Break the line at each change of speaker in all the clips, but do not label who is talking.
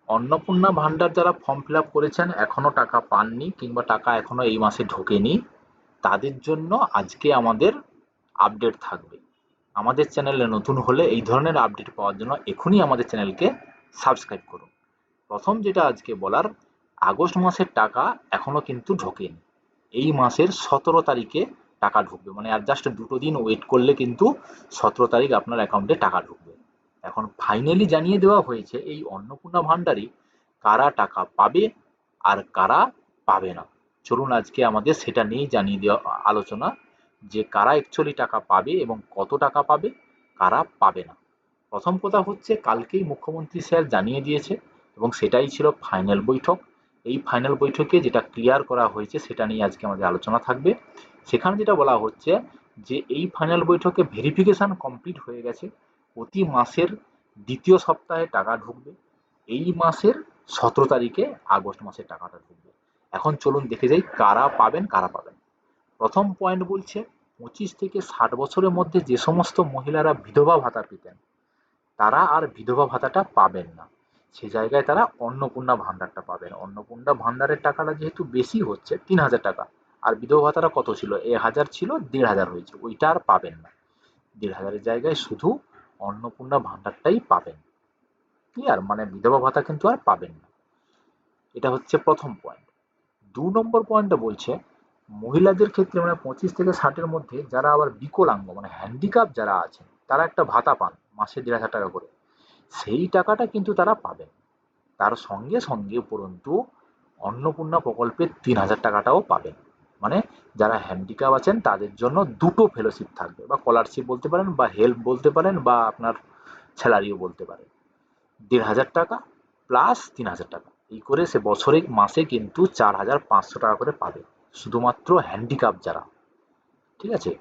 অন্নপূর্ণা ভান্ডার যারা form fill up করেছেন এখনো টাকা পাননি কিংবা টাকা এখনো এই মাসে ঢোকেনি, তাদের জন্য আজকে আমাদের আপডেট থাকবে। আমাদের চ্যানেলে নতুন হলে এই ধরনের আপডেট পাওয়ার জন্য এখনই আমাদের চ্যানেলকে সাবস্ক্রাইব করুন। প্রথম যেটা আজকে বলার, আগস্ট মাসের টাকা এখনো কিন্তু ঢোকেনি। এই মাসের 17 তারিখে টাকা ঢুকবে, মানে আর জাস্ট 2 দিন ওয়েট করলে কিন্তু 17 তারিখ আপনার অ্যাকাউন্টে টাকা ঢুকবে। এখন ফাইনালি জানিয়ে দেওয়া হয়েছে এই অন্নপূর্ণা ভান্ডারে কারা টাকা পাবে আর কারা পাবে না। চলুন আজকে আমাদের সেটা নিয়েই জানিয়ে দেওয়া আলোচনা, যে কারা অ্যাকচুয়ালি টাকা পাবে এবং কত টাকা পাবে, কারা পাবে না। প্রথম কথা হচ্ছে, কালকেই মুখ্যমন্ত্রী স্যার জানিয়ে দিয়েছে এবং সেটাই ছিল ফাইনাল বৈঠক। এই ফাইনাল বৈঠকে যেটা ক্লিয়ার করা হয়েছে সেটা নিয়ে আজকে আমাদের আলোচনা থাকবে। সেখানে যেটা বলা হচ্ছে যে এই ফাইনাল বৈঠকে ভেরিফিকেশন কমপ্লিট হয়ে গেছে, প্রতি মাসের দ্বিতীয় সপ্তাহে টাকা ঢুকবে। এই মাসের 17 তারিখে আগস্ট মাসের টাকাটা ঢুকবে। এখন চলুন দেখে যাই কারা পাবেন কারা পাবেন। প্রথম পয়েন্ট বলছে, 25 থেকে 60 বছরের মধ্যে যে সমস্ত মহিলারা বিধবা ভাতা পেতেন তারা আর বিধবা ভাতাটা পাবেন না। সে জায়গায় তারা অন্নপূর্ণা ভান্ডারটা পাবেন। অন্নপূর্ণা ভান্ডারের টাকাটা যেহেতু বেশি হচ্ছে 3000 টাকা, আর বিধবা ভাতাটা কত ছিল, 1000 ছিল, 1500 হয়েছে, ওইটা আর পাবেন না। 1500-এর জায়গায় শুধু অন্নপূর্ণা ভান্ডারটাই পাবেন। ক্লিয়ার? মানে বিধবা ভাতা কিন্তু আর পাবেন না। এটা হচ্ছে প্রথম পয়েন্ট। 2 নম্বর পয়েন্টটা বলছে, মহিলাদের ক্ষেত্রে মানে 25 থেকে 60-এর মধ্যে যারা আবার বিকলাঙ্গ মানে হ্যান্ডিক্যাপ যারা আছেন তারা একটা ভাতা পান মাসে 1500 টাকা করে, সেই টাকাটা কিন্তু তারা পাবেন। তার সঙ্গে সঙ্গে উপরন্তু অন্নপূর্ণা প্রকল্পের 3000 টাকাটাও পাবেন। মানে যারা হ্যান্ডিক্যাপ আছেন তাদের জন্য দুটো ফেলোশিপ থাকবে, বা স্কলারশিপ বলতে পারেন, বা হেল্প বলতে পারেন, বা আপনার স্যালারিও বলতে পারেন। 1500 টাকা প্লাস 3000 টাকা, এই করে সে বছরে মাসে কিন্তু 4500 টাকা করে পাবে, শুধুমাত্র হ্যান্ডিক্যাপ যারা। ঠিক আছে?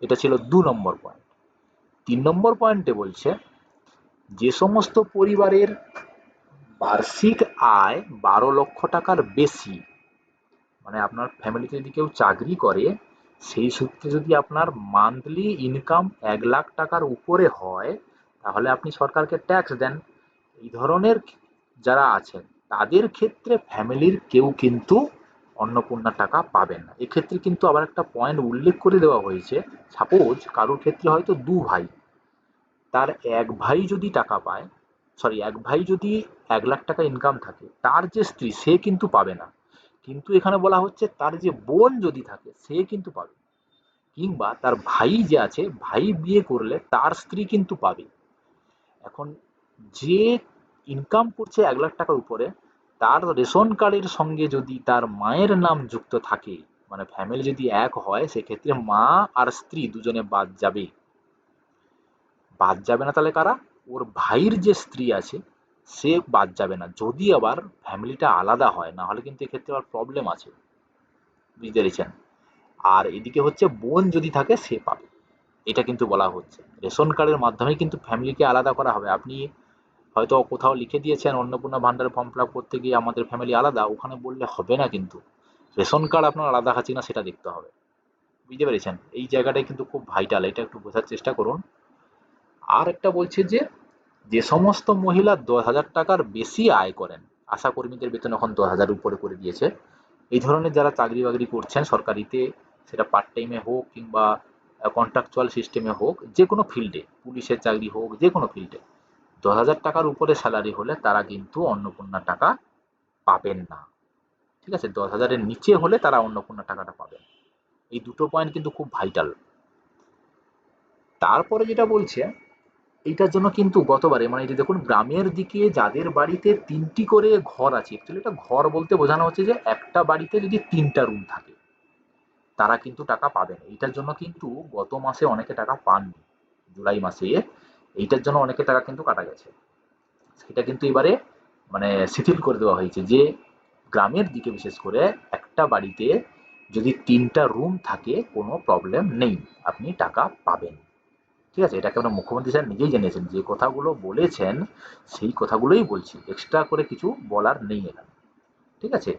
এটা ছিল 2 নম্বর পয়েন্ট। 3 নম্বর পয়েন্টে বলছে, যে সমস্ত পরিবারের বার্ষিক আয় 12 লক্ষ টাকার বেশি, মানে আপনার ফ্যামিলিতে যদি কেউ চাকরি করে সেই সূত্রে যদি আপনার মান্থলি ইনকাম 1 লাখ টাকার উপরে হয়, তাহলে আপনি সরকারকে ট্যাক্স দেন। এই ধরনের যারা আছেন তাদের ক্ষেত্রে ফ্যামিলির কেউ কিন্তু অন্নপূর্ণা টাকা পাবেন না। এক্ষেত্রে কিন্তু আবার একটা পয়েন্ট উল্লেখ করে দেওয়া হয়েছে, সাপোজ কারোর ক্ষেত্রে হয়তো 2 ভাই, তার এক ভাই যদি টাকা পায়, সরি, এক ভাই যদি 1 লাখ টাকা ইনকাম থাকে, তার যে স্ত্রী সে কিন্তু পাবে না। কিন্তু এখানে বলা হচ্ছে তার যে বোন যদি থাকে সে কিন্তু পাবে, কিংবা তার ভাই যে আছে ভাই বিয়ে করলে তার স্ত্রী কিন্তু পাবে। এখন যে ইনকাম করছে 1 লাখ টাকার উপরে, তার রেশন কার্ডের সঙ্গে যদি তার মায়ের নাম যুক্ত থাকে, মানে ফ্যামিলি যদি এক হয়, সেক্ষেত্রে মা আর স্ত্রী দুজনে বাদ যাবে। বাদ যাবে না তাহলে কারা? ওর ভাইয়ের যে স্ত্রী আছে সে বাদ যাবে না, যদি আবার ফ্যামিলিটা আলাদা হয়, না হলে কিন্তু এক্ষেত্রে আবার প্রবলেম আছে। বুঝতে পেরেছেন? আর এদিকে হচ্ছে বোন যদি থাকে সে পাবে। এটা কিন্তু বলা হচ্ছে রেশন কার্ডের মাধ্যমে কিন্তু ফ্যামিলিকে আলাদা করা হবে। আপনি হয়তো কোথাও লিখে দিয়েছেন অন্নপূর্ণা ভান্ডার ফর্ম ফিল আপ করতে গিয়ে আমাদের ফ্যামিলি আলাদা, ওখানে বললে হবে না কিন্তু। রেশন কার্ড আপনার আলাদা আছে না সেটা দেখতে হবে। বুঝতে পেরেছেন? এই জায়গাটাই কিন্তু খুব ভাইটাল, এটা একটু বোঝার চেষ্টা করুন। আর একটা বলছে যে, যে সমস্ত মহিলা 10,000 টাকার বেশি আয় করেন, আশা কর্মীদের বেতন এখন 10,000 উপরে করে দিয়েছে। এই ধরনের যারা চাকরি বাকরি করছেন সরকারিতে, সেটা পার্ট টাইমে হোক কিংবা কন্ট্রাকচুয়াল সিস্টেমে হোক, যে কোনো ফিল্ডে, পুলিশের চাকরি হোক, যে কোনো ফিল্ডে 10,000 টাকার উপরে স্যালারি হলে তারা কিন্তু অন্নপূর্ণা টাকা পাবেন না। ঠিক আছে? 10,000-এর নিচে হলে তারা অন্নপূর্ণা টাকাটা পাবেন। এই দুটো পয়েন্ট কিন্তু খুব ভাইটাল। তারপরে যেটা বলছে, এইটার জন্য কিন্তু গতবারে মানে এই যে দেখুন, গ্রামের দিকে যাদের বাড়িতে 3টি করে ঘর আছে, অ্যাকচুয়ালি এটা ঘর বলতে বোঝানো হচ্ছে যে একটা বাড়িতে যদি 3টা রুম থাকে, তারা কিন্তু টাকা পাবেন। এইটার জন্য কিন্তু গত মাসে অনেকে টাকা পাননি, জুলাই মাসে এইটার জন্য অনেকে টাকা কিন্তু কাটা গেছে। সেটা কিন্তু এবারে মানে শিথিল করে দেওয়া হয়েছে যে গ্রামের দিকে বিশেষ করে একটা বাড়িতে যদি 3টা রুম থাকে কোনো প্রবলেম নেই, আপনি টাকা পাবেন। ঠিক আছে? এটাকে আমরা মুখ্যমন্ত্রী স্যার নিজেই জানিয়েছেন, যে কথাগুলো বলেছেন সেই কথাগুলোই বলছি, এক্সট্রা করে কিছু বলার নেই এখানে। ঠিক আছে?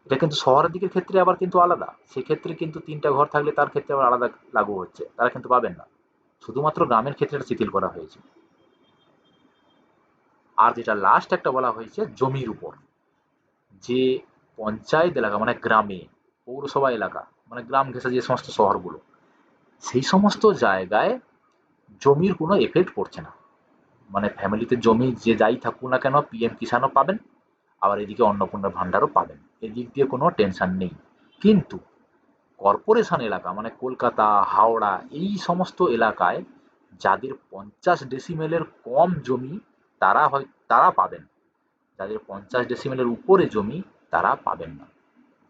এটা কিন্তু শহরের দিকের ক্ষেত্রে আবার কিন্তু আলাদা, সেক্ষেত্রে কিন্তু 3টা ঘর থাকলে তার ক্ষেত্রে আবার আলাদা লাগু হচ্ছে, তারা কিন্তু পাবেন না। শুধুমাত্র গ্রামের ক্ষেত্রে এটা শিথিল করা হয়েছে। আর যেটা লাস্ট একটা বলা হয়েছে জমির উপর, যে পঞ্চায়েত এলাকা মানে গ্রামে, পৌরসভা এলাকা মানে গ্রাম ঘেঁষে যে সমস্ত শহরগুলো, সেই সমস্ত জায়গায় জমির কোনো এফেক্ট পড়ছে না। মানে ফ্যামিলিতে জমি যে যাই থাকুক না কেন পিএম কিষাণও পাবেন, আবার এদিকে অন্নপূর্ণা ভান্ডারও পাবেন, এদিক দিয়ে কোনো টেনশন নেই। কিন্তু কর্পোরেশন এলাকা মানে কলকাতা, হাওড়া এই সমস্ত এলাকায় যাদের 50 ডেসিমেলের কম জমি তারা পাবেন, যাদের 50 ডেসিমেলের উপরে জমি তারা পাবেন না।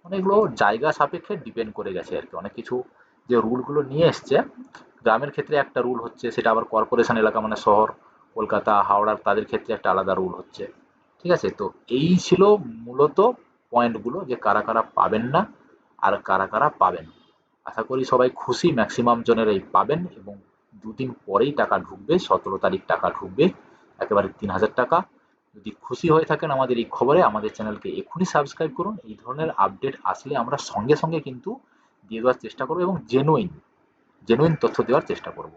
মানে এগুলো জায়গা সাপেক্ষে ডিপেন্ড করে গেছে আর কি। অনেক কিছু যে রুলগুলো নিয়ে এসছে, গ্রামের ক্ষেত্রে একটা রুল হচ্ছে, সেটা আবার কর্পোরেশন এলাকা মানে শহর কলকাতা হাওড়ার তাদের ক্ষেত্রে একটা আলাদা রুল হচ্ছে। ঠিক আছে, তো এই ছিল মূলত পয়েন্টগুলো, যে কারা কারা পাবেন না আর কারা কারা পাবেন। আশা করি সবাই খুশি, ম্যাক্সিমাম জনেরাই পাবেন, এবং দুদিন পরেই টাকা ঢুকবে, 17 তারিখ টাকা ঢুকবে, একেবারে 3000 টাকা। যদি খুশি হয়ে থাকেন আমাদের এই খবরে, আমাদের চ্যানেলকে এক্ষুনি সাবস্ক্রাইব করুন। এই ধরনের আপডেট আসলে আমরা সঙ্গে সঙ্গে কিন্তু দিয়ে দেওয়ার চেষ্টা করবো, এবং জেনুইন তথ্য দেওয়ার চেষ্টা করব।